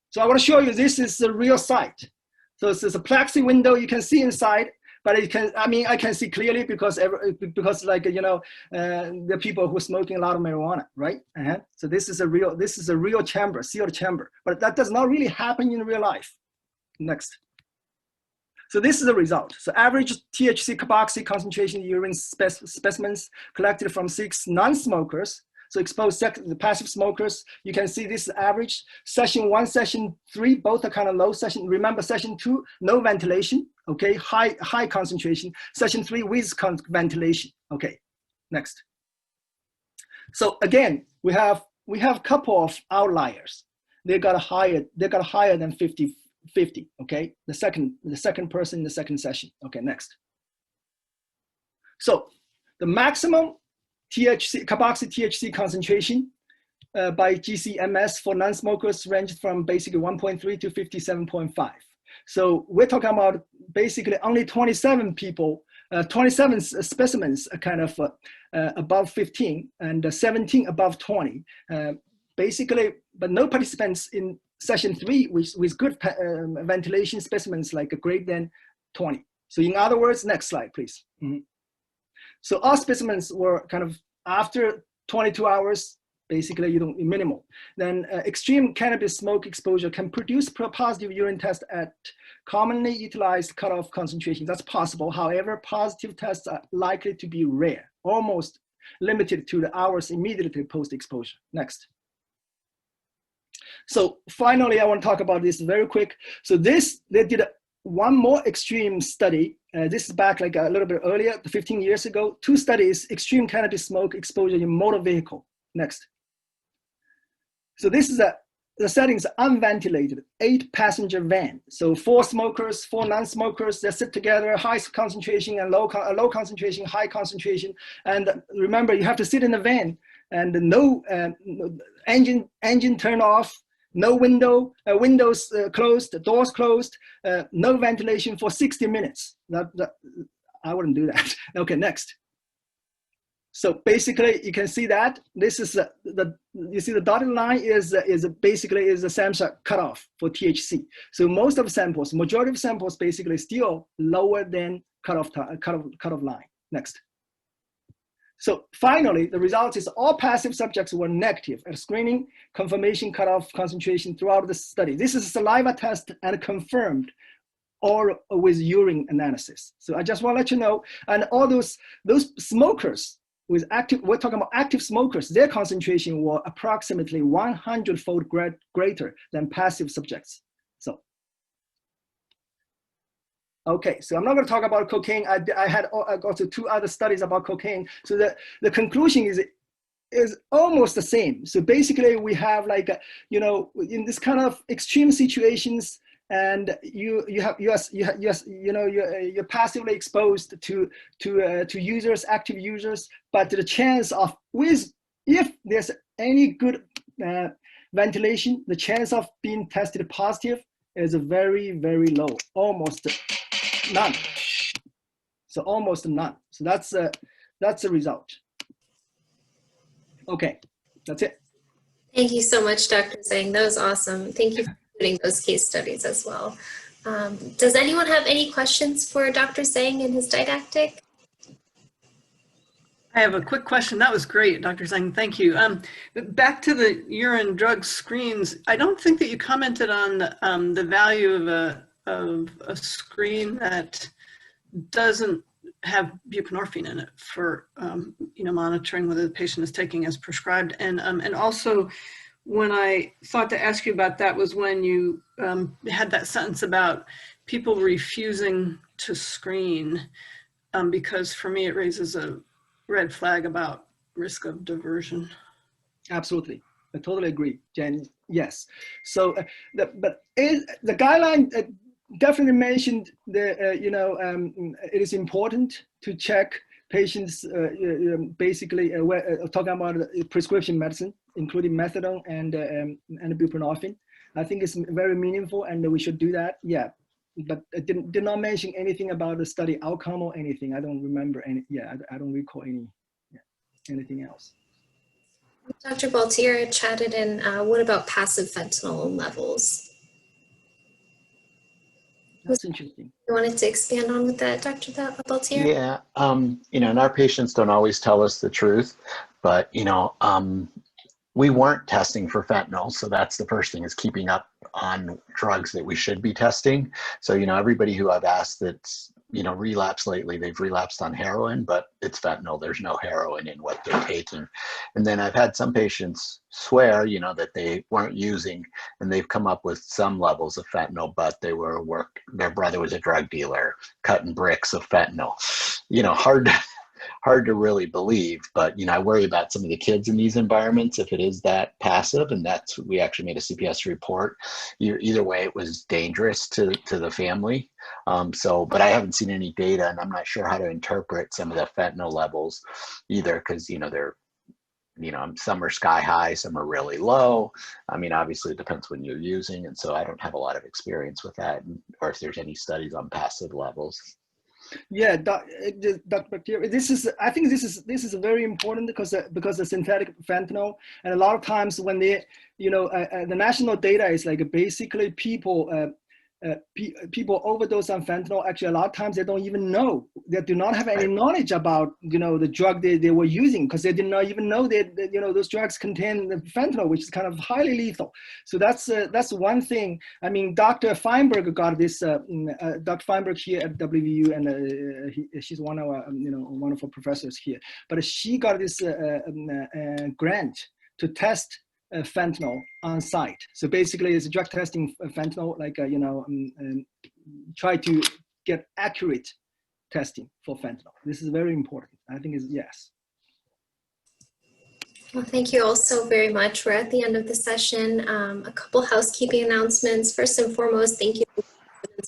[SPEAKER 6] So I want to show you this is the real site. So it's a plexi window, you can see inside, but it can, I mean, I can see clearly because like, you know, the people who are smoking a lot of marijuana, right? So this is a real chamber, sealed chamber, but that does not really happen in real life. Next. So this is the result. So average THC carboxy concentration in urine specimens collected from 6 non-smokers. So exposed the passive smokers, you can see this is average. Session 1, session 3, both are kind of low. Session, remember session 2, no ventilation, okay, high concentration. Session 3 with ventilation, okay, next. So again, we have a couple of outliers. They got higher than 50, okay? The second person in the second session, okay, next. So the maximum carboxy THC concentration by GCMS for non-smokers ranged from basically 1.3 to 57.5. So we're talking about basically only 27 people, 27 specimens are kind of above 15 and 17 above 20. Basically, but no participants in session 3 with good ventilation specimens like greater than 20. So in other words, next slide, please. Mm-hmm. So all specimens were kind of after 22 hours, basically minimal. Then extreme cannabis smoke exposure can produce positive urine test at commonly utilized cutoff concentrations. That's possible. However, positive tests are likely to be rare, almost limited to the hours immediately post-exposure. Next. So finally, I want to talk about this very quick. So they did one more extreme study. This is back like a little bit earlier, 15 years ago. 2 studies, extreme cannabis smoke exposure in motor vehicle. Next. So this is the settings unventilated, 8-passenger van. So 4 smokers, 4 non-smokers, they sit together, high concentration and low concentration, high concentration. And remember, you have to sit in the van and no engine turn off, no windows closed, doors closed, no ventilation for 60 minutes. I wouldn't do that. Okay, next. So basically, you can see that this is you see the dotted line is basically the sample cutoff for THC. So most of the samples, majority of samples, basically still lower than cutoff line. Next. So finally, the result is all passive subjects were negative at screening, confirmation, cutoff concentration throughout the study. This is a saliva test and confirmed or with urine analysis. So I just want to let you know, and all those smokers with active, we're talking about active smokers, their concentration were approximately 100-fold greater than passive subjects. So. Okay, so I'm not going to talk about cocaine. I had also 2 other studies about cocaine. So the conclusion is almost the same. So basically, we have like in this kind of extreme situations, and you're passively exposed to users, active users, but the chance of if there's any good ventilation, the chance of being tested positive is very, very low, almost none. So almost none. So that's the result. Okay, that's it.
[SPEAKER 1] Thank you so much, Dr. Zhang. That was awesome. Thank you for including those case studies as well. Does anyone have any questions for Dr. Zhang and his didactic?
[SPEAKER 11] I have a quick question. That was great, Dr. Zhang. Thank you. Back to the urine drug screens. I don't think that you commented on the value of a screen that doesn't have buprenorphine in it for monitoring whether the patient is taking as prescribed. And also, when I thought to ask you about that was when you had that sentence about people refusing to screen, because for me it raises a red flag about risk of diversion.
[SPEAKER 6] Absolutely, I totally agree, Jen. Yes. So, the guideline definitely mentioned it is important to check patients basically talking about prescription medicine, including methadone and buprenorphine. I think it's very meaningful, and we should do that. Yeah, but it did not mention anything about the study outcome or anything. I don't remember any. Yeah, I don't recall anything else.
[SPEAKER 1] Dr. Baltier chatted in, what about passive fentanyl levels?
[SPEAKER 6] That's interesting.
[SPEAKER 1] You wanted to expand on with that, Dr. Baltier?
[SPEAKER 5] Yeah, and our patients don't always tell us the truth, but we weren't testing for fentanyl, so that's the first thing, is keeping up on drugs that we should be testing. So everybody who I've asked that's relapsed lately, they've relapsed on heroin, but it's fentanyl. There's no heroin in what they're taking. And then I've had some patients swear that they weren't using, and they've come up with some levels of fentanyl, but their brother was a drug dealer cutting bricks of fentanyl. Hard to really believe, but I worry about some of the kids in these environments if it is that passive, and we actually made a CPS report. Either way, it was dangerous to the family. But I haven't seen any data, and I'm not sure how to interpret some of the fentanyl levels either, because they're some are sky high, some are really low. I mean, obviously it depends when you're using, and so I don't have a lot of experience with that, or if there's any studies on passive levels.
[SPEAKER 6] Yeah, Dr. Bacteria. I think this is very important because the synthetic fentanyl, and a lot of times when the national data is like basically people overdose on fentanyl. Actually, a lot of times they don't even know. They do not have any knowledge about the drug they were using, because they did not even know that those drugs contain the fentanyl, which is kind of highly lethal. So that's one thing. I mean, Dr. Feinberg got this. Dr. Feinberg here at WVU, and she's one of our wonderful professors here. But she got this grant to test fentanyl on site. So basically it's drug testing fentanyl, like try to get accurate testing for fentanyl. This is very important. I think yes.
[SPEAKER 1] Well, thank you all so very much. We're at the end of the session. A couple housekeeping announcements. First and foremost, thank you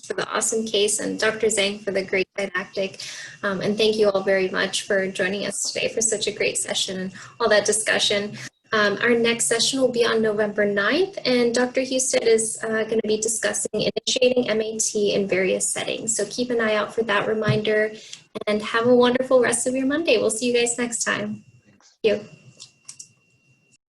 [SPEAKER 1] for the awesome case, and Dr. Zhang for the great didactic. And thank you all very much for joining us today for such a great session and all that discussion. Our next session will be on November 9th, and Dr. Husted is going to be discussing initiating MAT in various settings. So keep an eye out for that reminder, and have a wonderful rest of your Monday. We'll see you guys next time. Thank you.